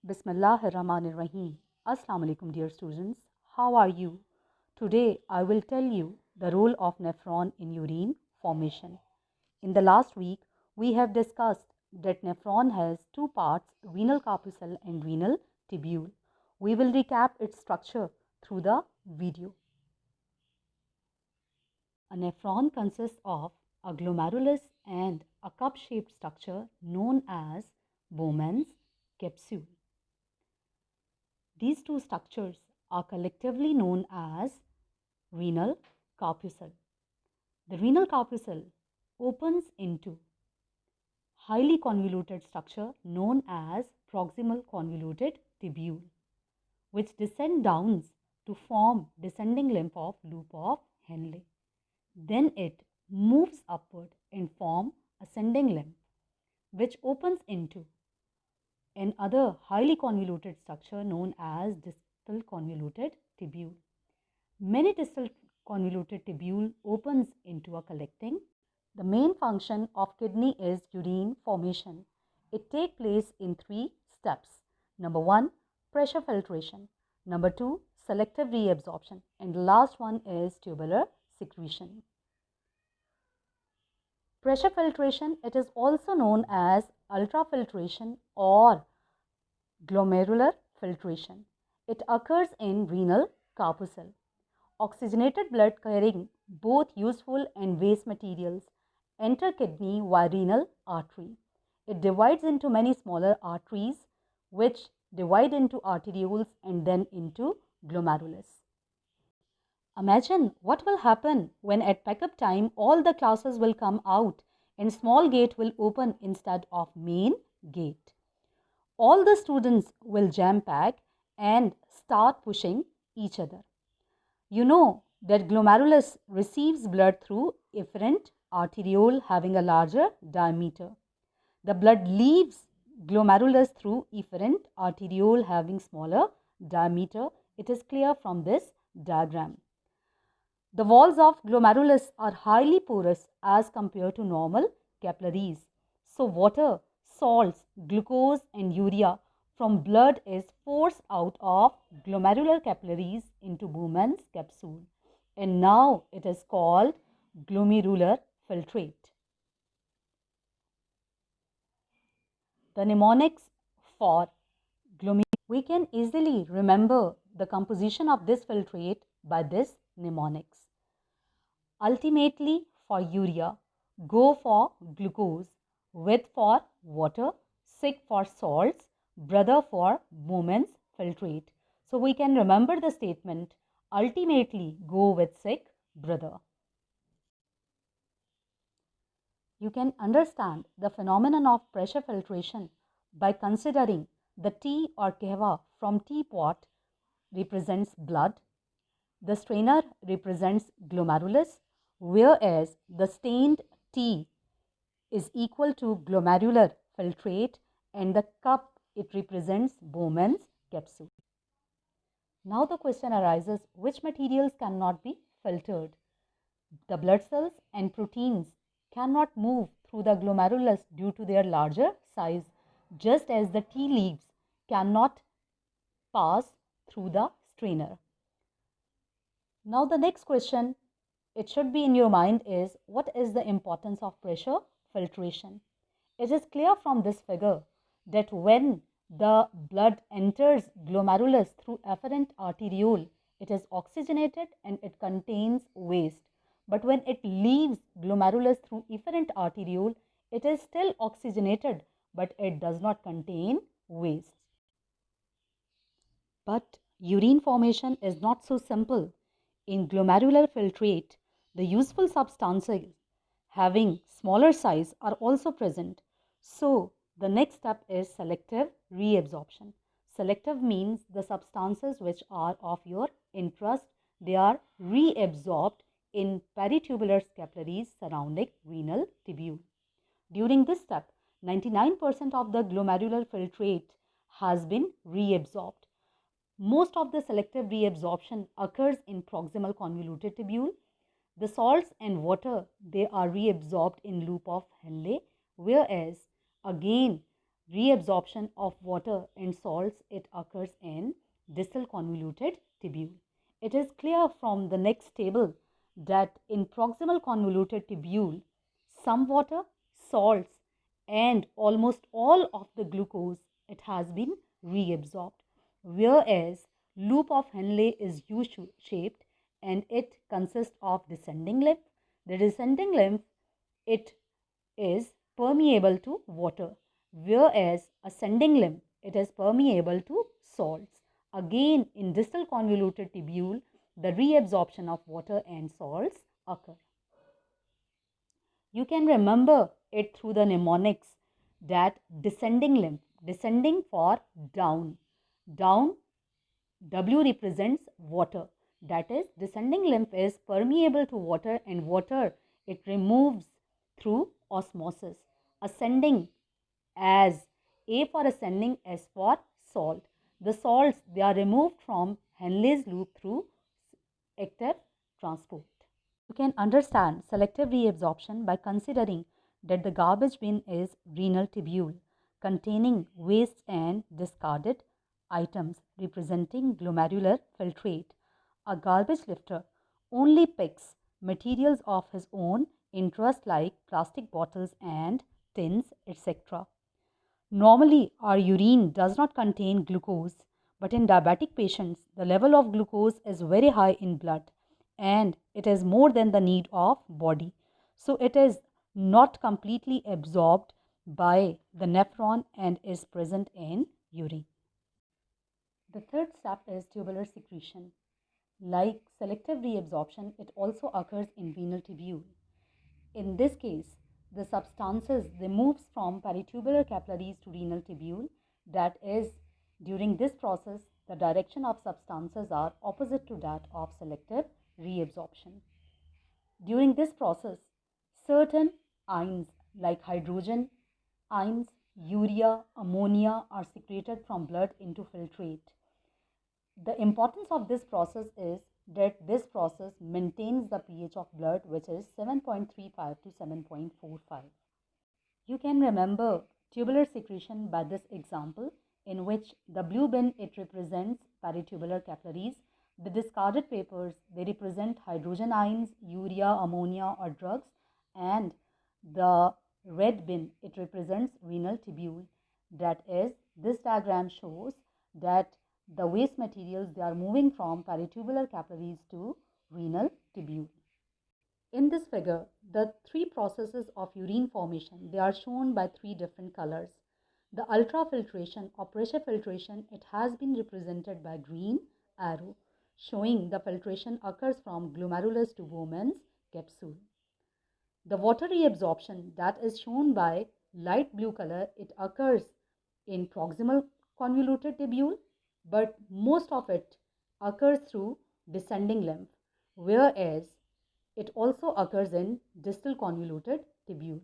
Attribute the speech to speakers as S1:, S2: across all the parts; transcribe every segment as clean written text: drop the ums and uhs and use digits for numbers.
S1: Bismillahirrahmanirrahim. Assalamu alaikum, dear students. How are you? Today I will tell you the role of nephron in urine formation. In the last week, we have discussed that nephron has two parts, renal corpuscle and renal tubule. We will recap its structure through the video. A nephron consists of a glomerulus and a cup-shaped structure known as Bowman's capsule. These two structures are collectively known as renal corpuscle. The renal corpuscle opens into highly convoluted structure known as proximal convoluted tubule, which descend down to form descending limb of loop of Henle. Then it moves upward and form ascending limb, which opens into another highly convoluted structure known as distal convoluted tubule. Many distal convoluted tubule opens into a collecting. The main function of kidney is urine formation. It takes place in 3 steps. Number 1, pressure filtration. Number 2, selective reabsorption. And the last one is tubular secretion. Pressure filtration, it is also known as ultrafiltration or glomerular filtration. It occurs in renal corpuscle. Oxygenated blood carrying both useful and waste materials enter kidney via renal artery. It divides into many smaller arteries which divide into arterioles and then into glomerulus. Imagine what will happen when at pickup time all the classes will come out and small gate will open instead of main gate. All the students will jam pack and start pushing each other. You know that glomerulus receives blood through efferent arteriole having a larger diameter. The blood leaves glomerulus through efferent arteriole having smaller diameter. It is clear from this diagram. The walls of glomerulus are highly porous as compared to normal capillaries. So water, salts, glucose and urea from blood is forced out of glomerular capillaries into Bowman's capsule, and now it is called glomerular filtrate. The mnemonics for glomerular. We can easily remember the composition of this filtrate by this mnemonics. Ultimately, for urea, Go for glucose, with for water, Sig for salts, brother for Bowman's filtrate. So we can remember the statement, ultimately go with Sig, brother. You can understand the phenomenon of pressure filtration by considering the tea or kahwa from teapot represents blood, the strainer represents glomerulus, whereas the stained tea is equal to glomerular filtrate and the cup it represents Bowman's capsule. Now the question arises, which materials cannot be filtered? The blood cells and proteins cannot move through the glomerulus due to their larger size, just as the tea leaves cannot pass through the strainer. Now the next question it should be in your mind is, what is the importance of pressure filtration? It is clear from this figure that when the blood enters glomerulus through afferent arteriole, it is oxygenated and it contains waste. But when it leaves glomerulus through efferent arteriole, it is still oxygenated, but it does not contain waste. But urine formation is not so simple. In glomerular filtrate, the useful substances having smaller size are also present. So, the next step is selective reabsorption. Selective means the substances which are of your interest, they are reabsorbed in peritubular capillaries surrounding renal tubule. During this step, 99% of the glomerular filtrate has been reabsorbed. Most of the selective reabsorption occurs in proximal convoluted tubule. The salts and water, they are reabsorbed in loop of Henle, whereas again reabsorption of water and salts, it occurs in distal convoluted tubule. It is clear from the next table that in proximal convoluted tubule, some water, salts, and almost all of the glucose, it has been reabsorbed, whereas loop of Henle is U-shaped and it consists of descending lymph. The descending lymph, it is permeable to water, whereas ascending lymph, it is permeable to salts. Again, in distal convoluted tubule, the reabsorption of water and salts occur. You can remember it through the mnemonics that descending lymph, descending for down, down, W represents water. That is, descending lymph is permeable to water and water it removes through osmosis. Ascending, as A for ascending, S for salt. The salts, they are removed from Henle's loop through active transport. You can understand selective reabsorption by considering that the garbage bin is renal tubule containing waste and discarded items representing glomerular filtrate. A garbage lifter only picks materials of his own interest like plastic bottles and tins, etc. Normally, our urine does not contain glucose, but in diabetic patients, the level of glucose is very high in blood and it is more than the need of body. So it is not completely absorbed by the nephron and is present in urine. The third step is tubular secretion. Like selective reabsorption, it also occurs in renal tubule. In this case, the substances they moves from peritubular capillaries to renal tubule. That is, during this process, the direction of substances are opposite to that of selective reabsorption. During this process, certain ions like hydrogen ions, urea, ammonia are secreted from blood into filtrate. The importance of this process is that this process maintains the pH of blood, which is 7.35 to 7.45. You can remember tubular secretion by this example, in which the blue bin, it represents peritubular capillaries. The discarded papers, they represent hydrogen ions, urea, ammonia or drugs, and the red bin, it represents renal tubule. That is, this diagram shows that the waste materials, they are moving from peritubular capillaries to renal tubule. In this figure, the three processes of urine formation, they are shown by three different colors. The ultrafiltration or pressure filtration, it has been represented by green arrow, showing the filtration occurs from glomerulus to Bowman's capsule. The water reabsorption, that is shown by light blue color, it occurs in proximal convoluted tubule, but most of it occurs through descending lymph, whereas it also occurs in distal convoluted tubule.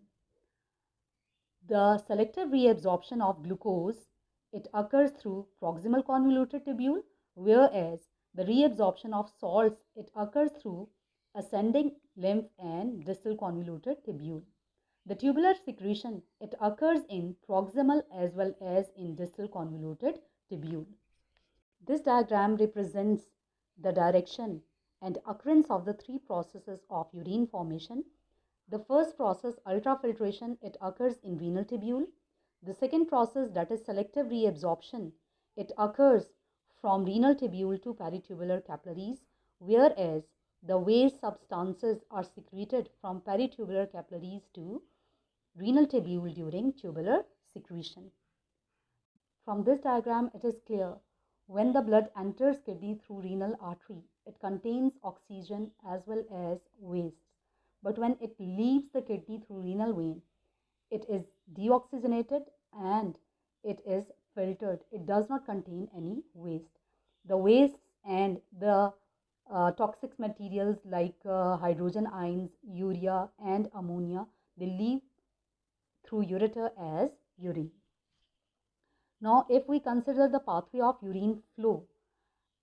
S1: The selective reabsorption of glucose, it occurs through proximal convoluted tubule, whereas the reabsorption of salts, it occurs through ascending lymph and distal convoluted tubule. The tubular secretion, it occurs in proximal as well as in distal convoluted tubule. This diagram represents the direction and occurrence of the three processes of urine formation. The first process, ultrafiltration, it occurs in renal tubule. The second process, that is selective reabsorption, it occurs from renal tubule to peritubular capillaries, whereas the waste substances are secreted from peritubular capillaries to renal tubule during tubular secretion. From this diagram, it is clear when the blood enters kidney through renal artery, it contains oxygen as well as waste. But when it leaves the kidney through renal vein, it is deoxygenated and it is filtered. It does not contain any waste. The waste and the toxic materials like hydrogen ions, urea and ammonia, they leave through ureter as urine. Now, if we consider the pathway of urine flow,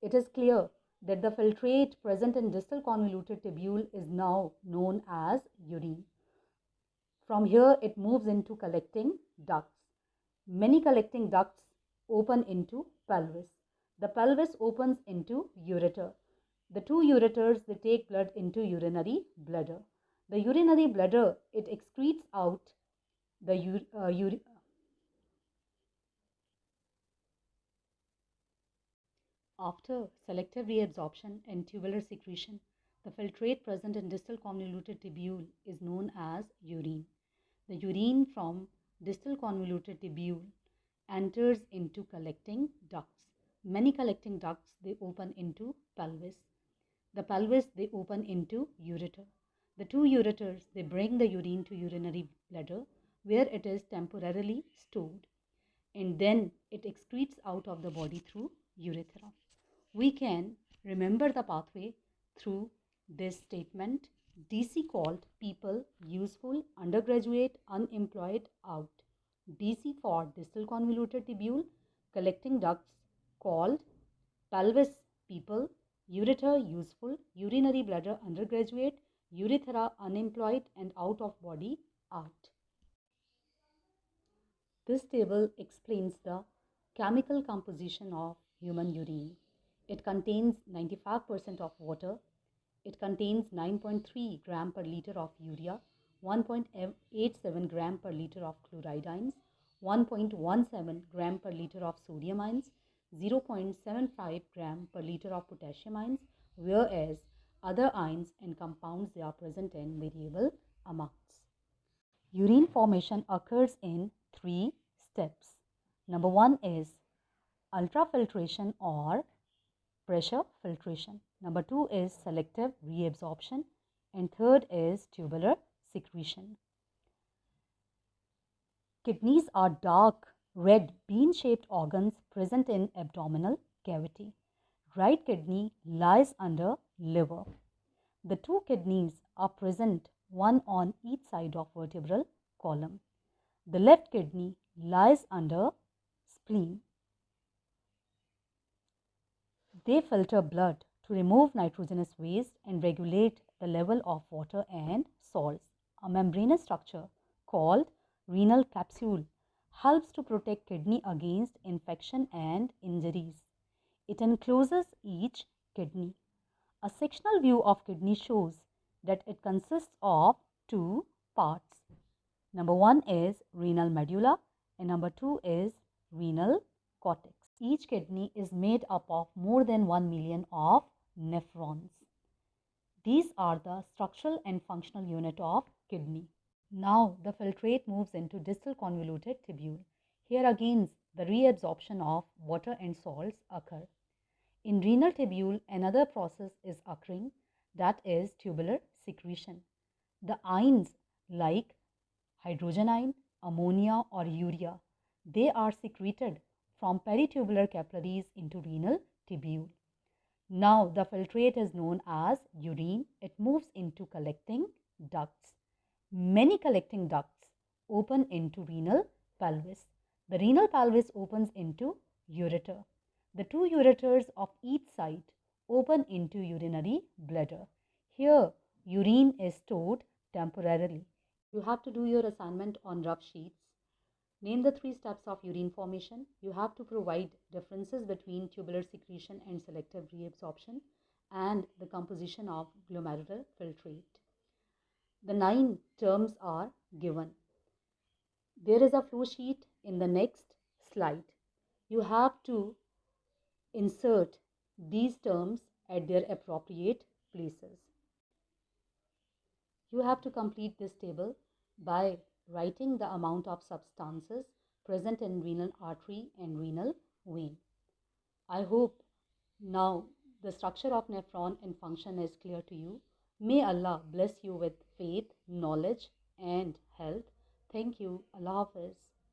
S1: it is clear that the filtrate present in distal convoluted tubule is now known as urine. From here, it moves into collecting ducts. Many collecting ducts open into pelvis. The pelvis opens into ureter. The two ureters, they take blood into urinary bladder. The urinary bladder, it excretes out the After selective reabsorption and tubular secretion, the filtrate present in distal convoluted tubule is known as urine. The urine from distal convoluted tubule enters into collecting ducts. Many collecting ducts, they open into pelvis. The pelvis, they open into ureter. The two ureters, they bring the urine to urinary bladder where it is temporarily stored, and then it excretes out of the body through urethra. We can remember the pathway through this statement: DC called people useful, undergraduate, unemployed, out. DC for distal convoluted tubule, collecting ducts called, pelvis people, ureter useful, urinary bladder undergraduate, urethra unemployed, and out of body out. This table explains the chemical composition of human urine. It contains 95% of water. It contains 9.3 gram per liter of urea, 1.87 gram per liter of chloridines, 1.17 gram per liter of sodium ions, 0.75 gram per liter of potassium ions, whereas other ions and compounds, they are present in variable amounts. Urine formation occurs in 3 steps. Number 1 is ultrafiltration or pressure filtration. Number 2 is selective reabsorption, and third is tubular secretion. Kidneys are dark red bean-shaped organs present in abdominal cavity. Right kidney lies under liver. The two kidneys are present, one on each side of vertebral column. The left kidney lies under spleen. They filter blood to remove nitrogenous waste and regulate the level of water and salts. A membranous structure called renal capsule helps to protect kidney against infection and injuries. It encloses each kidney. A sectional view of kidney shows that it consists of two parts. Number 1 is renal medulla and number 2 is renal cortex. Each kidney is made up of more than 1 million of nephrons. These are the structural and functional unit of kidney. Now the filtrate moves into distal convoluted tubule. Here again the reabsorption of water and salts occur. In renal tubule, another process is occurring, that is tubular secretion. The ions like hydrogen ion, ammonia or urea, they are secreted from peritubular capillaries into renal tubule. Now the filtrate is known as urine. It moves into collecting ducts. Many collecting ducts open into renal pelvis. The renal pelvis opens into ureter. The two ureters of each side open into urinary bladder. Here, urine is stored temporarily. You have to do your assignment on rough sheets. Name the 3 steps of urine formation. You have to provide differences between tubular secretion and selective reabsorption and the composition of glomerular filtrate. The 9 terms are given. There is a flow sheet in the next slide. You have to insert these terms at their appropriate places. You have to complete this table by writing the amount of substances present in renal artery and renal vein. I hope now the structure of nephron and function is clear to you. May Allah bless you with faith, knowledge and health. Thank you. Allah Hafiz.